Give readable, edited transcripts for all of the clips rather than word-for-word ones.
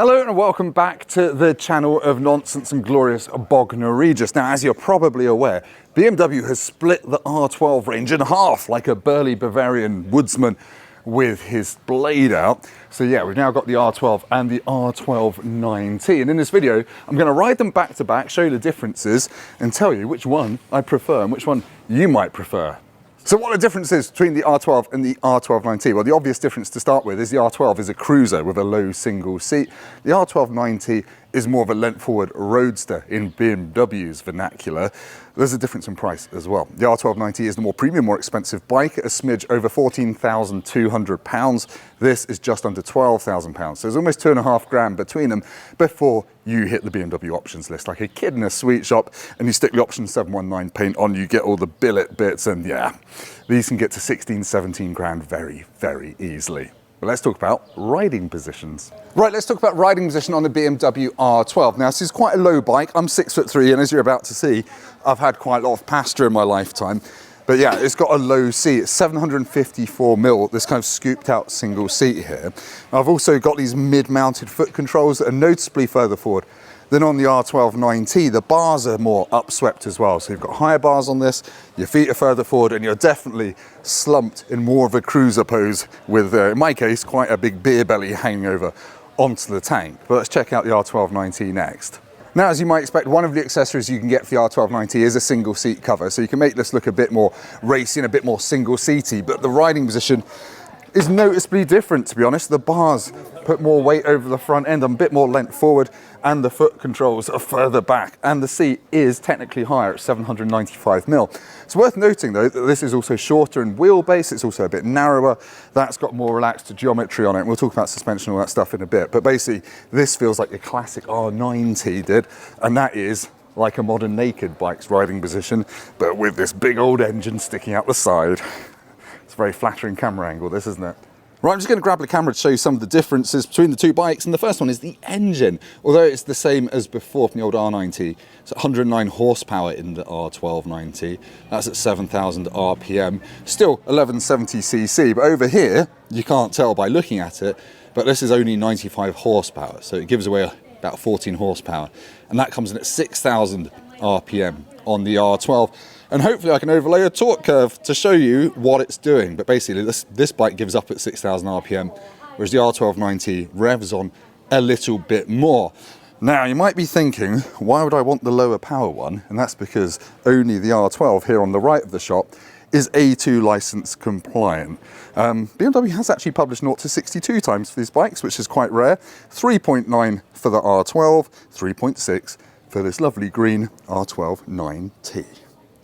Hello and welcome back to the channel of nonsense and glorious Bognor Regis. Now, as you're probably aware, BMW has split the R12 range in half like a burly Bavarian woodsman with his blade out. So yeah, we've now got the R12 and the R12 NineT. And in this video, I'm going to ride them back to back, show you the differences and tell you which one I prefer and which one you might prefer. So what are the differences between the R12 and the R12 NineT? Well, the obvious difference to start with is the R12 is a cruiser with a low single seat. The R12 NineT is more of a length-forward roadster in BMW's vernacular. There's a difference in price as well. The R12 NineT is the more premium, more expensive bike, a smidge over £14,200. This is just under £12,000. So there's almost £2.5 between them before you hit the BMW options list. Like a kid in a sweet shop and you stick the option 719 paint on, you get all the billet bits, and yeah, these can get to 16, 17 grand very, very easily. But let's talk about riding positions. Right, let's talk about riding position on the BMW R12. Now, this is quite a low bike. I'm 6'3", and as you're about to see, I've had quite a lot of pasture in my lifetime. But yeah, it's got a low seat. It's 754mm, this kind of scooped out single seat here. I've also got these mid-mounted foot controls that are noticeably further forward than on the R12 NineT. The bars are more upswept as well. So you've got higher bars on this, your feet are further forward, and you're definitely slumped in more of a cruiser pose with, in my case, quite a big beer belly hanging over onto the tank. But let's check out the R12 NineT next. Now, as you might expect, one of the accessories you can get for the R12 NineT is a single seat cover. So you can make this look a bit more racy and a bit more single seaty, but the riding position is noticeably different, to be honest. The bars put more weight over the front end, a bit more length forward, and the foot controls are further back, and the seat is technically higher at 795mm. It's worth noting though that this is also shorter in wheelbase, it's also a bit narrower, that's got more relaxed geometry on it, and we'll talk about suspension and all that stuff in a bit, but basically this feels like a classic R9T did, and that is like a modern naked bike's riding position, but with this big old engine sticking out the side. It's a very flattering camera angle, this, isn't it? Right, I'm just going to grab the camera to show you some of the differences between the two bikes, and the first one is the engine. Although it's the same as before from the old R9T, it's 109 horsepower in the R12 NineT. That's at 7,000 RPM, still 1170cc, but over here, you can't tell by looking at it, but this is only 95 horsepower, so it gives away about 14 horsepower, and that comes in at 6,000 RPM on the R12. And hopefully I can overlay a torque curve to show you what it's doing. But basically this bike gives up at 6,000 RPM, whereas the R12 NineT revs on a little bit more. Now you might be thinking, why would I want the lower power one? And that's because only the R12 here on the right of the shot is A2 license compliant. BMW has actually published 0 to 62 times for these bikes, which is quite rare. 3.9 for the R12, 3.6 for this lovely green R12 NineT.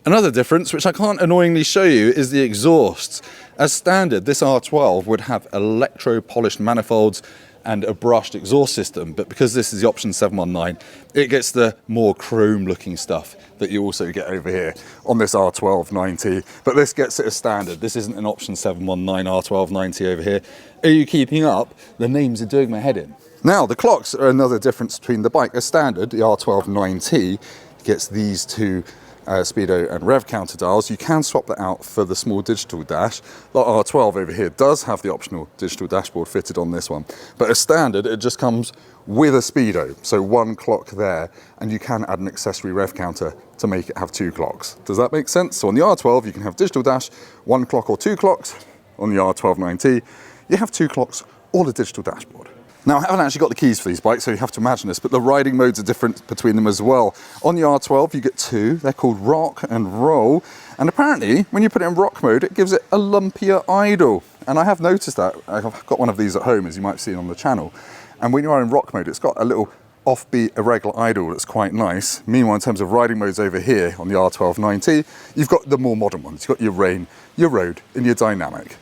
Another difference, which I can't annoyingly show you, is the exhausts. As standard, this R12 would have electro-polished manifolds and a brushed exhaust system, but because this is the option 719, it gets the more chrome-looking stuff that you also get over here on this R12 NineT. But this gets it as standard. This isn't an option 719 R12 NineT over here. Are you keeping up? The names are doing my head in. Now, the clocks are another difference between the bike. As standard, the R12 NineT gets these two speedo and rev counter dials. You can swap that out for the small digital dash. The R12 over here does have the optional digital dashboard fitted on this one, but as standard it just comes with a speedo, so one clock there, and you can add an accessory rev counter to make it have two clocks. Does that make sense? So on the R12 you can have digital dash, one clock or two clocks. On the R12 NineT you have two clocks or a digital dashboard. Now, I haven't actually got the keys for these bikes, so you have to imagine this, but the riding modes are different between them as well. On the R12, you get two. They're called rock and roll. And apparently, when you put it in rock mode, it gives it a lumpier idle. And I have noticed that. I've got one of these at home, as you might have seen on the channel. And when you are in rock mode, it's got a little offbeat, irregular idle that's quite nice. Meanwhile, in terms of riding modes over here on the R12 NineT, you've got the more modern ones. You've got your rain, your road, and your dynamic.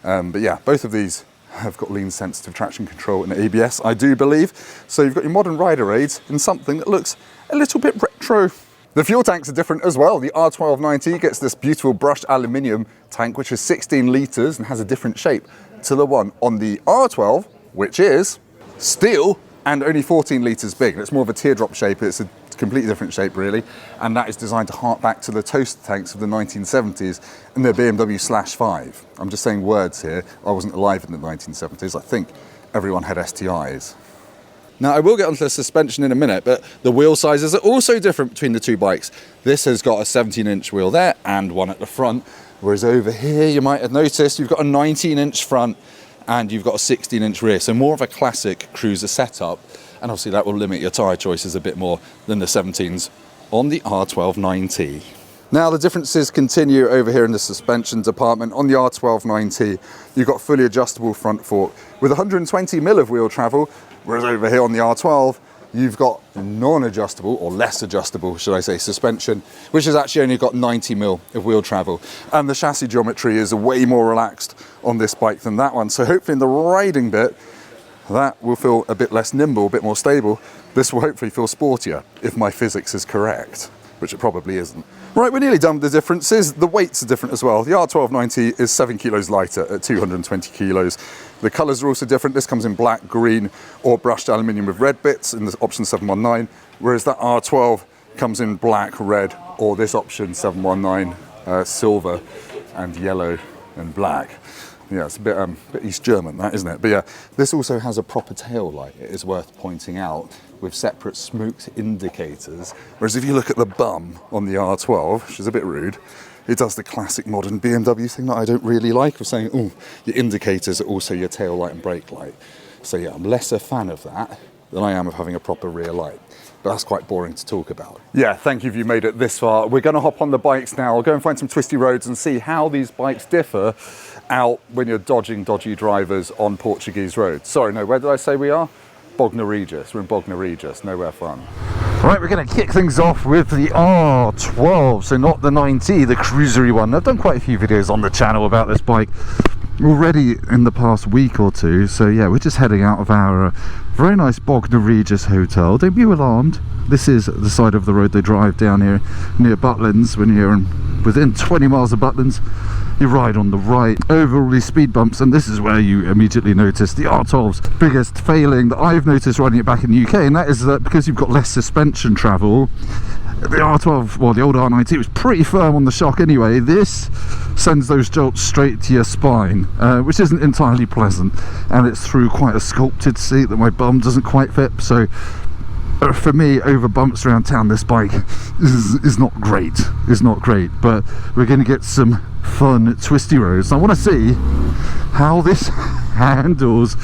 But yeah, both of these have got lean sensitive traction control and ABS, I do believe. So you've got your modern rider aids in something that looks a little bit retro. The fuel tanks are different as well. The R12 NineT gets this beautiful brushed aluminium tank, which is 16 litres and has a different shape to the one on the R12, which is steel and only 14 litres big. It's more of a teardrop shape. It's a completely different shape really, and that is designed to hark back to the toaster tanks of the 1970s and the BMW /5. I'm just saying words here. I wasn't alive in the 1970s. I think everyone had STIs. Now, I will get onto the suspension in a minute, but the wheel sizes are also different between the two bikes. This has got a 17-inch wheel there and one at the front, whereas over here, you might have noticed, you've got a 19-inch front and you've got a 16-inch rear, so more of a classic cruiser setup, and obviously that will limit your tyre choices a bit more than the 17s on the R12 NineT. Now the differences continue over here in the suspension department. On the R12 NineT, you've got fully adjustable front fork with 120 mil of wheel travel, whereas over here on the R12, you've got non-adjustable, or less adjustable, should I say, suspension, which has actually only got 90 mil of wheel travel. And the chassis geometry is way more relaxed on this bike than that one. So hopefully in the riding bit, that will feel a bit less nimble, a bit more stable. This will hopefully feel sportier, if my physics is correct, which it probably isn't. Right, we're nearly done with the differences. The weights are different as well. The R12 NineT is 7 kilos lighter at 220 kilos. The colours are also different. This comes in black, green, or brushed aluminium with red bits in the option 719, whereas that R12 comes in black, red, or this option 719, silver and yellow and black. Yeah, it's a bit East German, that, isn't it? But yeah, this also has a proper tail light, it is worth pointing out, with separate smoked indicators. Whereas if you look at the bum on the R12, which is a bit rude, it does the classic modern BMW thing that I don't really like, of saying, oh, your indicators are also your tail light and brake light. So yeah, I'm less a fan of that than I am of having a proper rear light. But that's quite boring to talk about. Yeah, thank you if you made it this far. We're going to hop on the bikes now. I'll go and find some twisty roads and see how these bikes differ out when you're dodging dodgy drivers on Portuguese roads. Sorry, no, where did I say we are? Bognor Regis. We're in Bognor Regis, nowhere fun. Right, we're going to kick things off with the R12, so not the NineT, the cruisery one. I've done quite a few videos on the channel about this bike already in the past week or two, so yeah, we're just heading out of our very nice Bognor Regis hotel. Don't be alarmed, this is the side of the road they drive down here near Butlins. When you're within 20 miles of Butlins, you ride on the right over all these speed bumps, and this is where you immediately notice the R12's biggest failing that I've noticed riding it back in the UK, and that is that because you've got less suspension travel, the R12, well, the old R9T was pretty firm on the shock anyway. This sends those jolts straight to your spine, which isn't entirely pleasant, and it's through quite a sculpted seat that my bum doesn't quite fit. So for me, over bumps around town, this bike is not great. It's not great, but we're going to get some fun twisty roads. I want to see how this handles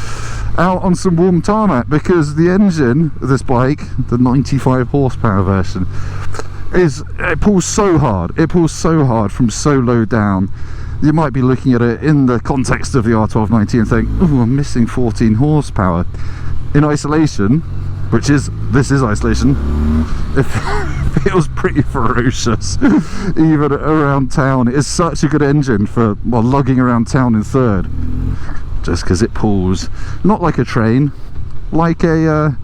out on some warm tarmac, because the engine of this bike, the 95 horsepower version, it pulls so hard from so low down. You might be looking at it in the context of the R12 NineT and think, oh, I'm missing 14 horsepower. In isolation, this is isolation, it feels pretty ferocious even around town. It is such a good engine for, well, lugging around town in third, just because it pulls not like a train, like a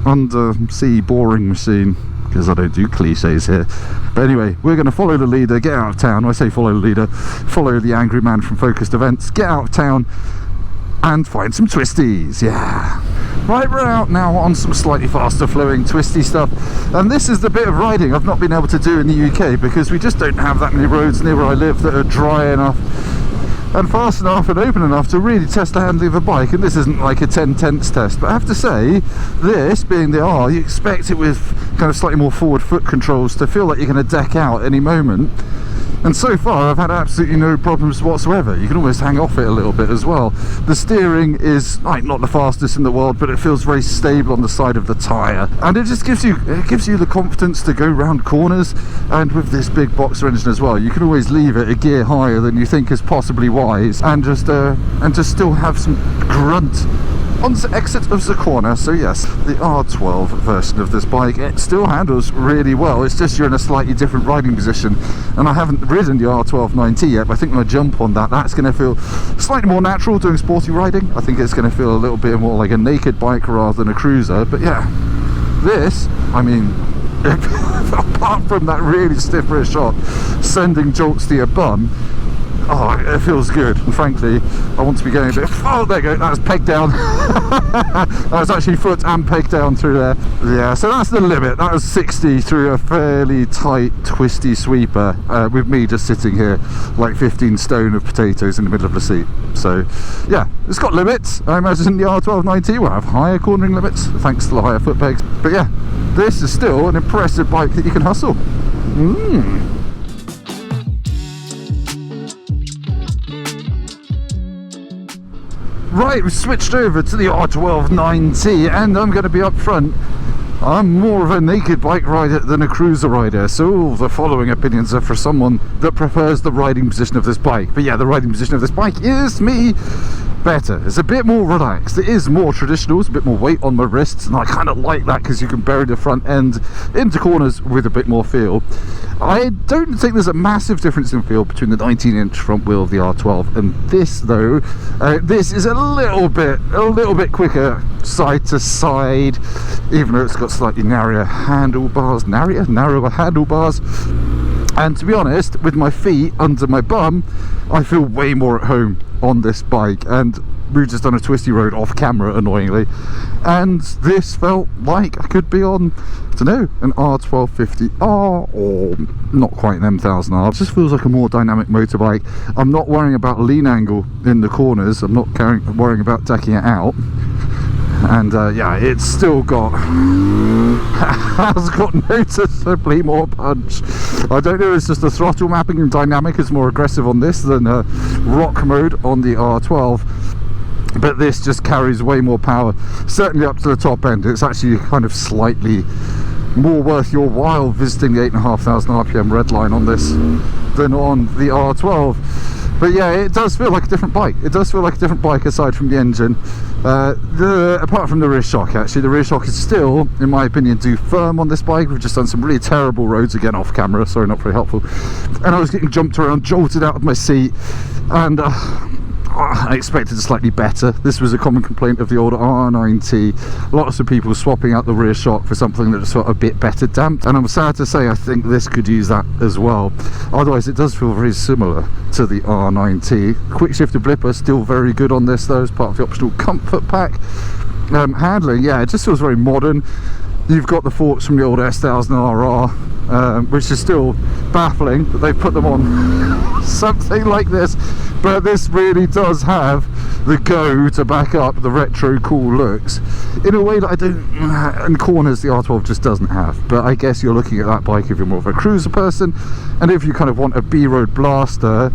undersea boring machine, because I don't do cliches here. But anyway, we're going to follow the leader, get out of town. I say follow the leader, follow the angry man from Focused Events, get out of town and find some twisties. Yeah, right, we're out now on some slightly faster flowing twisty stuff, and this is the bit of riding I've not been able to do in the UK, because we just don't have that many roads near where I live that are dry enough and fast enough and open enough to really test the handling of a bike. And this isn't like a 10/10 test, but I have to say, this being the R, you expect it with kind of slightly more forward foot controls to feel like you're going to deck out any moment. And so far I've had absolutely no problems whatsoever. You can almost hang off it a little bit as well. The steering is like not the fastest in the world, but it feels very stable on the side of the tyre, and it just gives you the confidence to go round corners. And with this big boxer engine as well, you can always leave it a gear higher than you think is possibly wise, and just still have some grunt on the exit of the corner. So yes, the R12 version of this bike, it still handles really well. It's just you're in a slightly different riding position, and I haven't ridden the R12 NineT yet, but I think when I jump on that, that's going to feel slightly more natural doing sporty riding. I think it's going to feel a little bit more like a naked bike rather than a cruiser. But yeah, this, I mean, apart from that really stiff rear shock sending jolts to your bum, Oh, it feels good, and frankly I want to be going a bit, oh there you go, that was pegged down. That was actually foot and pegged down through there. Yeah, so that's the limit. That was 60 through a fairly tight twisty sweeper, with me just sitting here like 15 stone of potatoes in the middle of the seat. So yeah, it's got limits. I imagine the R12 NineT will have higher cornering limits thanks to the higher foot pegs, but yeah, this is still an impressive bike that you can hustle. Right, we've switched over to the R12 NineT, and I'm going to be up front. I'm more of a naked bike rider than a cruiser rider, so the following opinions are for someone that prefers the riding position of this bike. But yeah, the riding position of this bike is me better. It's a bit more relaxed. It is more traditional. It's a bit more weight on my wrists, and I kind of like that because you can bury the front end into corners with a bit more feel. I don't think there's a massive difference in feel between the 19-inch front wheel of the R12 and this, though. This is a little bit quicker side to side, even though it's got slightly narrower handlebars. And to be honest, with my feet under my bum, I feel way more at home on this bike. And we've just done a twisty road off camera, annoyingly, and this felt like I could be on, I don't know, an R1250R or not quite an M1000R. It just feels like a more dynamic motorbike. I'm not worrying about lean angle in the corners. I'm not worrying about tacking it out. And yeah, it's still got has got noticeably more punch. I don't know, it's just the throttle mapping and dynamic is more aggressive on this than rock mode on the R12, but this just carries way more power, certainly up to the top end. It's actually kind of slightly more worth your while visiting the 8,500 RPM red line on this than on the R12. But yeah, it does feel like a different bike. It does feel like a different bike aside from the engine. Apart from the rear shock, actually, the rear shock is still, in my opinion, too firm on this bike. We've just done some really terrible roads again off camera, sorry, not very helpful. And I was getting jumped around, jolted out of my seat, and I expected slightly better. This was a common complaint of the older R9T. Lots of people swapping out the rear shock for something that was sort of a bit better damped, and I'm sad to say I think this could use that as well. Otherwise it does feel very similar to the R9T. Quick shifter blipper still very good on this though, as part of the optional comfort pack. Handling, yeah, it just feels very modern. You've got the forks from the old S1000RR, which is still baffling that they've put them on something like this, but this really does have the go to back up the retro cool looks in a way that I don't, in corners the R12 just doesn't have. But I guess you're looking at that bike if you're more of a cruiser person, and if you kind of want a B-road blaster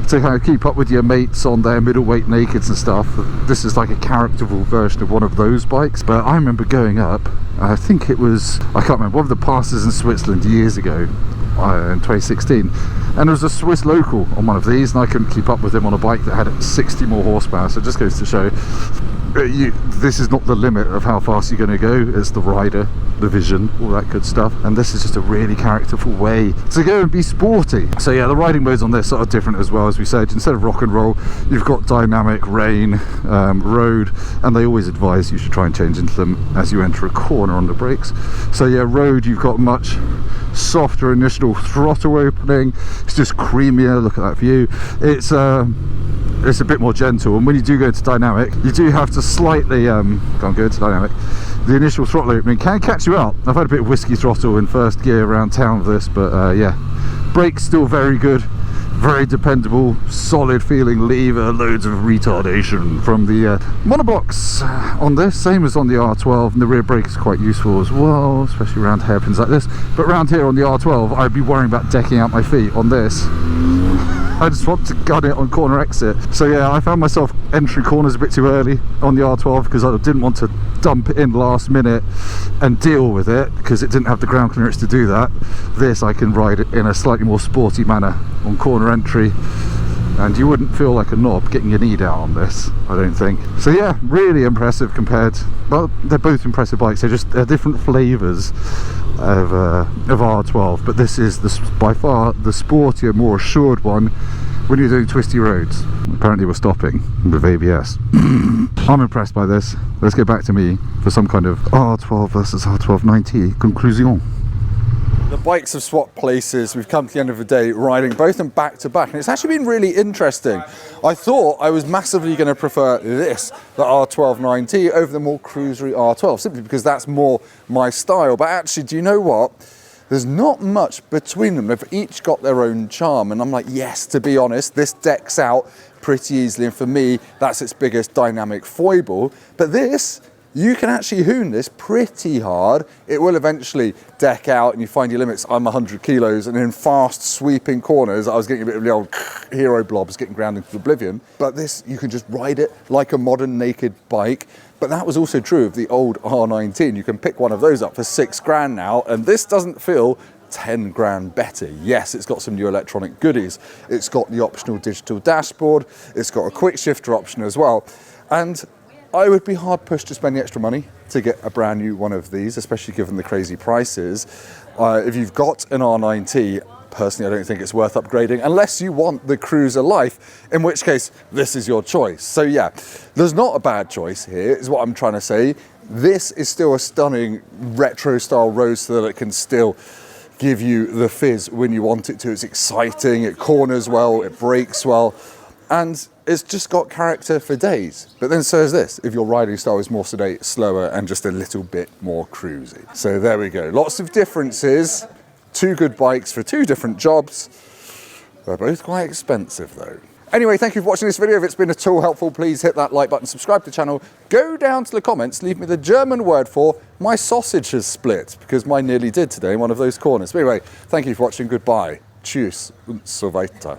to kind of keep up with your mates on their middleweight nakeds and stuff, this is like a characterful version of one of those bikes. But I remember going up, I think it was, I can't remember, one of the passes in Switzerland years ago, in 2016, and there was a Swiss local on one of these, and I couldn't keep up with him on a bike that had 60 more horsepower. So it just goes to show this is not the limit of how fast you're going to go. It's the rider, the vision, all that good stuff, and this is just a really characterful way to go and be sporty. So yeah, the riding modes on this are different as well. As we said, instead of rock and roll, you've got dynamic, rain, road, and they always advise you should try and change into them as you enter a corner on the brakes. So yeah, road, you've got much softer initial throttle opening. It's just creamier. Look at that view. It's a bit more gentle, and when you do go to dynamic, you do have to slightly can't go into dynamic. The initial throttle opening can catch you out. I've had a bit of whiskey throttle in first gear around town with this, but yeah, brakes still very good, very dependable, solid feeling lever, loads of retardation from the monoblocks on this, same as on the R12, and the rear brake is quite useful as well, especially around hairpins like this. But around here on the R12, I'd be worrying about decking out my feet. On this, I just want to gun it on corner exit. So yeah, I found myself entering corners a bit too early on the R12 because I didn't want to dump it in last minute and deal with it because it didn't have the ground clearance to do that. This I can ride it in a slightly more sporty manner on corner entry, and you wouldn't feel like a knob getting your knee down on this, I don't think. So yeah, really impressive compared, well, they're both impressive bikes, they're different flavours of R12, but this is by far the sportier, more assured one when you're doing twisty roads. Apparently we're stopping with ABS. I'm impressed by this. Let's get back to me for some kind of R12 versus R12 NineT conclusion. The bikes have swapped places. We've come to the end of the day riding both of them back to back, and it's actually been really interesting. I thought I was massively going to prefer this, the R12 NineT, over the more cruisery R12, simply because that's more my style. But actually, do you know what? There's not much between them. They've each got their own charm, and I'm like, yes, to be honest, this decks out pretty easily, and for me, that's its biggest dynamic foible. But this, you can actually hoon this pretty hard. It will eventually deck out and you find your limits. I'm 100 kilos, and in fast sweeping corners, I was getting a bit of the old hero blobs getting ground into oblivion. But this, you can just ride it like a modern naked bike. But that was also true of the old R19. You can pick one of those up for 6 grand now, and this doesn't feel 10 grand better. Yes, it's got some new electronic goodies. It's got the optional digital dashboard. It's got a quick shifter option as well. And I would be hard pushed to spend the extra money to get a brand new one of these, especially given the crazy prices. If you've got an R9T, personally, I don't think it's worth upgrading unless you want the cruiser life, in which case this is your choice. So yeah, there's not a bad choice here, is what I'm trying to say. This is still a stunning retro style roadster that can still give you the fizz when you want it to. It's exciting, it corners well, it brakes well, and it's just got character for days. But then so is this, if your riding style is more sedate, slower, and just a little bit more cruisy. So there we go, lots of differences. 2 good bikes for 2 different jobs. They're both quite expensive though. Anyway, thank you for watching this video. If it's been at all helpful, please hit that like button, subscribe to the channel, go down to the comments, leave me the German word for my sausage has split, because mine nearly did today in one of those corners. But anyway, thank you for watching, goodbye. Tschüss und so weiter.